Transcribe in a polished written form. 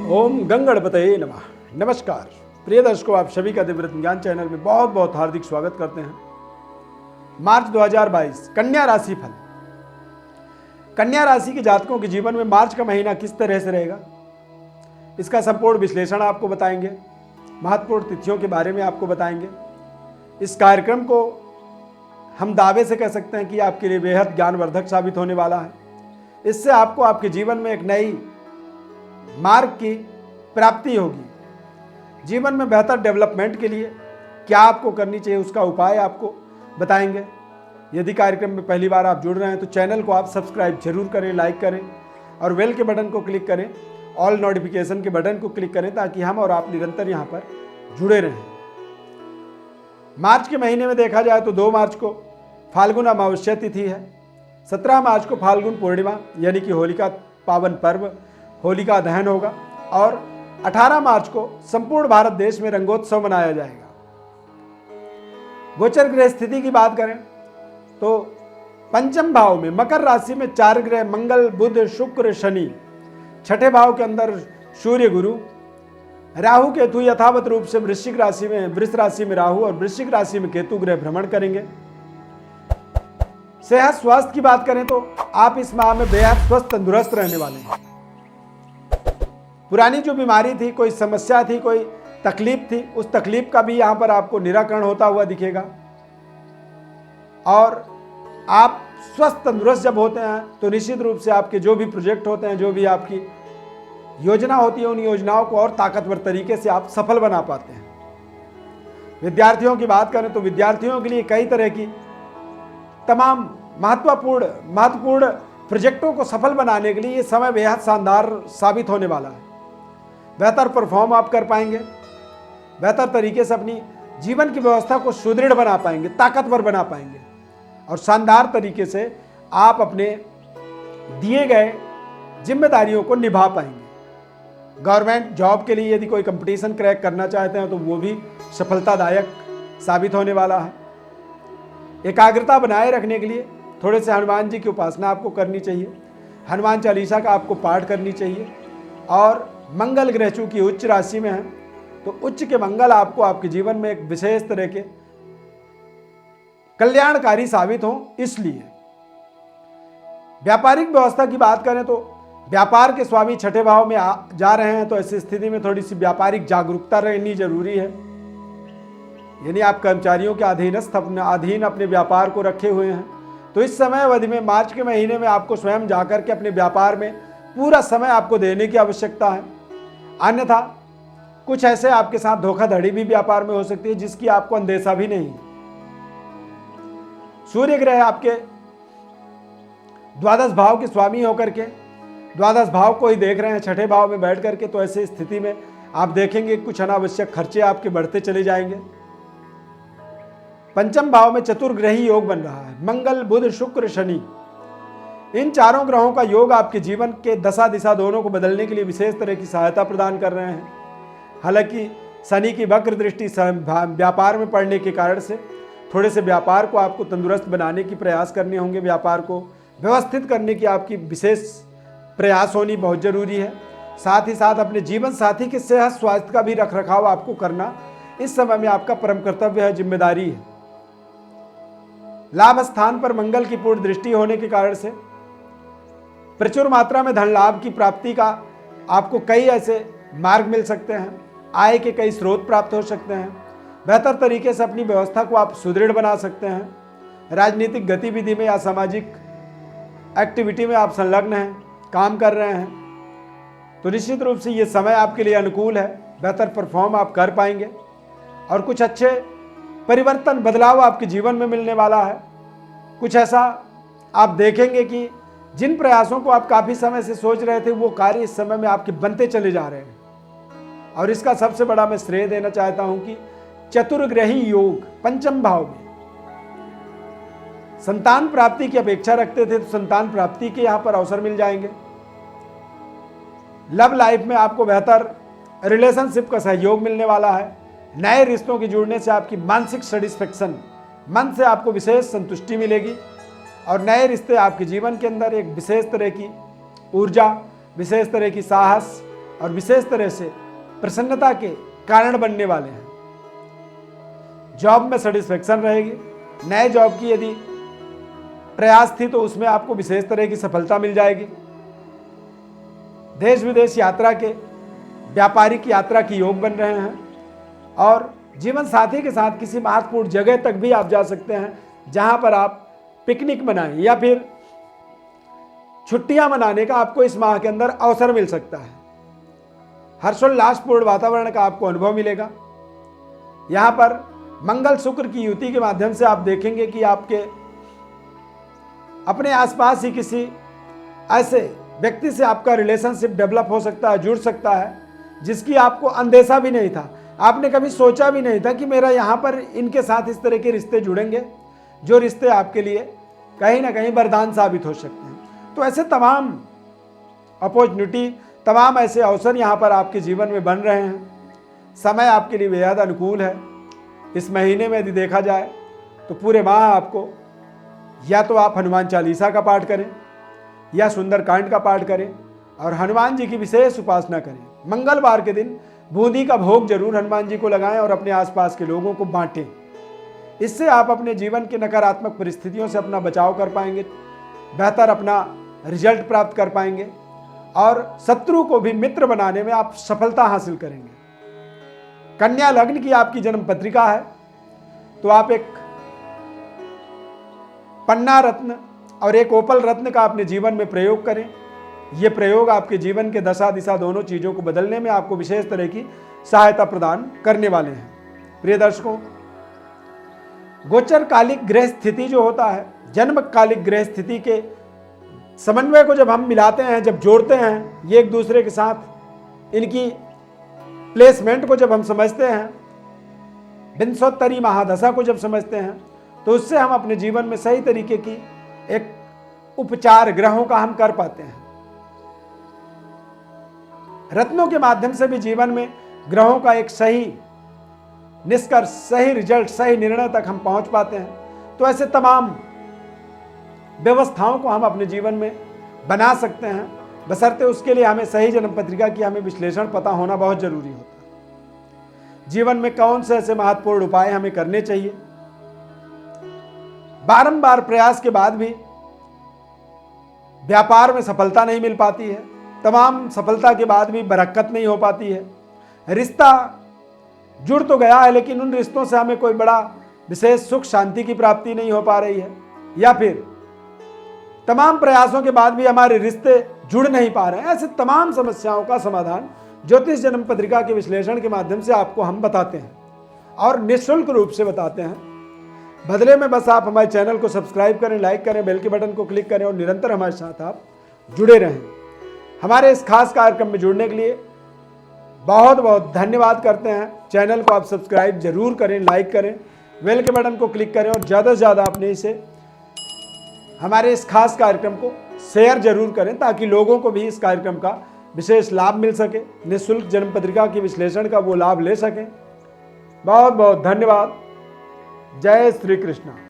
ओम गंगणपतये नमः। नमस्कार प्रिय दर्शकों, आप सभी का दिव्य ज्ञान चैनल में बहुत बहुत हार्दिक स्वागत करते हैं। मार्च 2022 कन्या राशि फल। कन्या राशि के जातकों के जीवन में मार्च का महीना किस तरह से रहेगा, इसका संपूर्ण विश्लेषण आपको बताएंगे। महत्वपूर्ण तिथियों के बारे में आपको बताएंगे। इस कार्यक्रम को हम दावे से कह सकते हैं कि आपके लिए बेहद ज्ञानवर्धक साबित होने वाला है। इससे आपको आपके जीवन में एक नई मार्ग की प्राप्ति होगी। जीवन में बेहतर डेवलपमेंट के लिए क्या आपको करनी चाहिए, उसका उपाय आपको बताएंगे। यदि कार्यक्रम में पहली बार आप जुड़ रहे हैं तो चैनल को आप सब्सक्राइब जरूर करें, लाइक करें और बेल के बटन को क्लिक करें, ऑल नोटिफिकेशन के बटन को क्लिक करें ताकि हम और आप निरंतर यहाँ पर जुड़े रहें। मार्च के महीने में देखा जाए तो 2 मार्च को फाल्गुन अमावस्या तिथि है। 17 मार्च को फाल्गुन पूर्णिमा यानी कि होलिका पावन पर्व होलिका दहन होगा और 18 मार्च को संपूर्ण भारत देश में रंगोत्सव मनाया जाएगा। गोचर ग्रह स्थिति की बात करें तो पंचम भाव में मकर राशि में 4 ग्रह मंगल, बुध, शुक्र, शनि, छठे भाव के अंदर सूर्य, गुरु, राहु, केतु यथावत रूप से वृश्चिक राशि में, वृष राशि में राहु और वृश्चिक राशि में केतु ग्रह भ्रमण करेंगे। सेहत स्वास्थ्य की बात करें तो आप इस माह में बेहद स्वस्थ तंदुरुस्त रहने वाले हैं। पुरानी जो बीमारी थी, कोई समस्या थी, कोई तकलीफ थी, उस तकलीफ का भी यहाँ पर आपको निराकरण होता हुआ दिखेगा। और आप स्वस्थ तंदुरुस्त जब होते हैं तो निश्चित रूप से आपके जो भी प्रोजेक्ट होते हैं, जो भी आपकी योजना होती है, उन योजनाओं को और ताकतवर तरीके से आप सफल बना पाते हैं। विद्यार्थियों की बात करें तो विद्यार्थियों के लिए कई तरह की तमाम महत्वपूर्ण प्रोजेक्टों को सफल बनाने के लिए ये समय बेहद शानदार साबित होने वाला है। बेहतर परफॉर्म आप कर पाएंगे, बेहतर तरीके से अपनी जीवन की व्यवस्था को सुदृढ़ बना पाएंगे, ताकतवर बना पाएंगे और शानदार तरीके से आप अपने दिए गए जिम्मेदारियों को निभा पाएंगे। गवर्नमेंट जॉब के लिए यदि कोई कंपटीशन क्रैक करना चाहते हैं तो वो भी सफलतादायक साबित होने वाला है। एकाग्रता बनाए रखने के लिए थोड़े से हनुमान जी की उपासना आपको करनी चाहिए। हनुमान चालीसा का आपको पाठ करनी चाहिए। और मंगल ग्रह चूंकि उच्च राशि में है तो उच्च के मंगल आपको आपके जीवन में एक विशेष तरह के कल्याणकारी साबित हो। इसलिए व्यापारिक व्यवस्था की बात करें तो व्यापार के स्वामी छठे भाव में जा रहे हैं तो ऐसी स्थिति में थोड़ी सी व्यापारिक जागरूकता रहनी जरूरी है। यानी आप कर्मचारियों के अधीन अपने व्यापार को रखे हुए हैं तो इस समय अवधि में मार्च के महीने में आपको स्वयं जाकर के अपने व्यापार में पूरा समय आपको देने की आवश्यकता है। अन्यथा कुछ ऐसे आपके साथ धोखाधड़ी भी व्यापार में हो सकती है जिसकी आपको अंदेशा भी नहीं। सूर्य ग्रह आपके द्वादश भाव के स्वामी होकर के द्वादश भाव को ही देख रहे हैं छठे भाव में बैठ करके, तो ऐसी स्थिति में आप देखेंगे कुछ अनावश्यक खर्चे आपके बढ़ते चले जाएंगे। पंचम भाव में चतुर्ग्रही योग बन रहा है। मंगल, बुध, शुक्र, शनि, इन चारों ग्रहों का योग आपके जीवन के दशा दिशा दोनों को बदलने के लिए विशेष तरह की सहायता प्रदान कर रहे हैं। हालांकि शनि की वक्र दृष्टि व्यापार में पड़ने के कारण से थोड़े से व्यापार को आपको तंदुरुस्त बनाने की प्रयास करने होंगे। व्यापार को व्यवस्थित करने की आपकी विशेष प्रयास होनी बहुत जरूरी है। साथ ही साथ अपने जीवन साथी के सेहत स्वास्थ्य का भी रखरखाव आपको करना इस समय में आपका परम कर्तव्य है, जिम्मेदारी है। लाभ स्थान पर मंगल की पूर्ण दृष्टि होने के कारण से प्रचुर मात्रा में धन लाभ की प्राप्ति का आपको कई ऐसे मार्ग मिल सकते हैं। आय के कई स्रोत प्राप्त हो सकते हैं। बेहतर तरीके से अपनी व्यवस्था को आप सुदृढ़ बना सकते हैं। राजनीतिक गतिविधि में या सामाजिक एक्टिविटी में आप संलग्न हैं, काम कर रहे हैं तो निश्चित रूप से ये समय आपके लिए अनुकूल है। बेहतर परफॉर्म आप कर पाएंगे और कुछ अच्छे परिवर्तन, बदलाव आपके जीवन में मिलने वाला है। कुछ ऐसा आप देखेंगे कि जिन प्रयासों को आप काफ़ी समय से सोच रहे थे वो कार्य इस समय में आपके बनते चले जा रहे हैं। और इसका सबसे बड़ा मैं श्रेय देना चाहता हूं कि चतुर्ग्रही योग पंचम भाव में संतान प्राप्ति की अपेक्षा रखते थे तो संतान प्राप्ति के यहां पर अवसर मिल जाएंगे। लव लाइफ में आपको बेहतर रिलेशनशिप का सहयोग मिलने वाला है। नए रिश्तों के जुड़ने से आपकी मानसिक सेटिस्फेक्शन, मन से आपको विशेष संतुष्टि मिलेगी और नए रिश्ते आपके जीवन के अंदर एक विशेष तरह की ऊर्जा, विशेष तरह की साहस, और विशेष तरह से प्रसन्नता के कारण बनने वाले हैं। जॉब में सेटिस्फेक्शन रहेगी। नए जॉब की यदि प्रयास थी तो उसमें आपको विशेष तरह की सफलता मिल जाएगी। देश विदेश यात्रा के, व्यापारिक यात्रा की योग बन रहे हैं और जीवन साथी के साथ किसी महत्वपूर्ण जगह तक भी आप जा सकते हैं जहां पर आप पिकनिक मनाएं या फिर छुट्टियां मनाने का आपको इस माह के अंदर अवसर मिल सकता है। हर्षोल्लासपूर्ण वातावरण का आपको अनुभव मिलेगा। यहां पर मंगल शुक्र की युति के माध्यम से आप देखेंगे कि आपके अपने आसपास ही किसी ऐसे व्यक्ति से आपका रिलेशनशिप डेवलप हो सकता है, जुड़ सकता है, जिसकी आपको अंदेशा भी नहीं था। आपने कभी सोचा भी नहीं था कि मेरा यहाँ पर इनके साथ इस तरह के रिश्ते जुड़ेंगे, जो रिश्ते आपके लिए कहीं ना कहीं वरदान साबित हो सकते हैं। तो ऐसे तमाम अपॉर्चुनिटी, तमाम ऐसे अवसर यहाँ पर आपके जीवन में बन रहे हैं। समय आपके लिए बेहद अनुकूल है। इस महीने में यदि देखा जाए तो पूरे माह आपको या तो आप हनुमान चालीसा का पाठ करें या सुंदरकांड का पाठ करें और हनुमान जी की विशेष उपासना करें। मंगलवार के दिन बूंदी का भोग जरूर हनुमान जी को लगाएं और अपने आसपास के लोगों को बांटें। इससे आप अपने जीवन के नकारात्मक परिस्थितियों से अपना बचाव कर पाएंगे, बेहतर अपना रिजल्ट प्राप्त कर पाएंगे और शत्रु को भी मित्र बनाने में आप सफलता हासिल करेंगे। कन्या लग्न की आपकी जन्म पत्रिका है तो आप एक पन्ना रत्न और एक ओपल रत्न का अपने जीवन में प्रयोग करें। यह प्रयोग आपके जीवन के दशा दिशा दोनों चीजों को बदलने में आपको विशेष तरह की सहायता प्रदान करने वाले हैं। प्रिय दर्शकों, गोचर कालिक ग्रह स्थिति जो होता है, जन्म कालिक ग्रह स्थिति के समन्वय को जब हम मिलाते हैं, जब जोड़ते हैं, ये एक दूसरे के साथ इनकी प्लेसमेंट को जब हम समझते हैं, विंशोत्तरी महादशा को जब समझते हैं, तो उससे हम अपने जीवन में सही तरीके की एक उपचार ग्रहों का हम कर पाते हैं। रत्नों के माध्यम से भी जीवन में ग्रहों का एक सही निष्कर्ष, सही रिजल्ट, सही निर्णय तक हम पहुंच पाते हैं। तो ऐसे तमाम व्यवस्थाओं को हम अपने जीवन में बना सकते हैं, बशर्ते उसके लिए हमें सही जन्म पत्रिका की हमें विश्लेषण पता होना बहुत जरूरी होता है। जीवन में कौन से ऐसे महत्वपूर्ण उपाय हमें करने चाहिए। बारंबार प्रयास के बाद भी व्यापार में सफलता नहीं मिल पाती है, तमाम सफलता के बाद भी बरकत नहीं हो पाती है। रिश्ता जुड़ तो गया है लेकिन उन रिश्तों से हमें कोई बड़ा विशेष सुख शांति की प्राप्ति नहीं हो पा रही है, या फिर तमाम प्रयासों के बाद भी हमारे रिश्ते जुड़ नहीं पा रहे हैं। ऐसे तमाम समस्याओं का समाधान ज्योतिष जन्म पत्रिका के विश्लेषण के माध्यम से आपको हम बताते हैं और निःशुल्क रूप से बताते हैं। बदले में बस आप हमारे चैनल को सब्सक्राइब करें, लाइक करें, बेल के बटन को क्लिक करें और निरंतर हमारे साथ आप जुड़े रहें। हमारे इस खास कार्यक्रम में जुड़ने के लिए बहुत बहुत धन्यवाद करते हैं। चैनल को आप सब्सक्राइब जरूर करें, लाइक करें, बेल के बटन को क्लिक करें और ज़्यादा से ज़्यादा अपने इसे हमारे इस खास कार्यक्रम को शेयर जरूर करें ताकि लोगों को भी इस कार्यक्रम का विशेष लाभ मिल सके, निःशुल्क जन्म पत्रिका की विश्लेषण का वो लाभ ले सकें। बहुत बहुत धन्यवाद। जय श्री कृष्ण।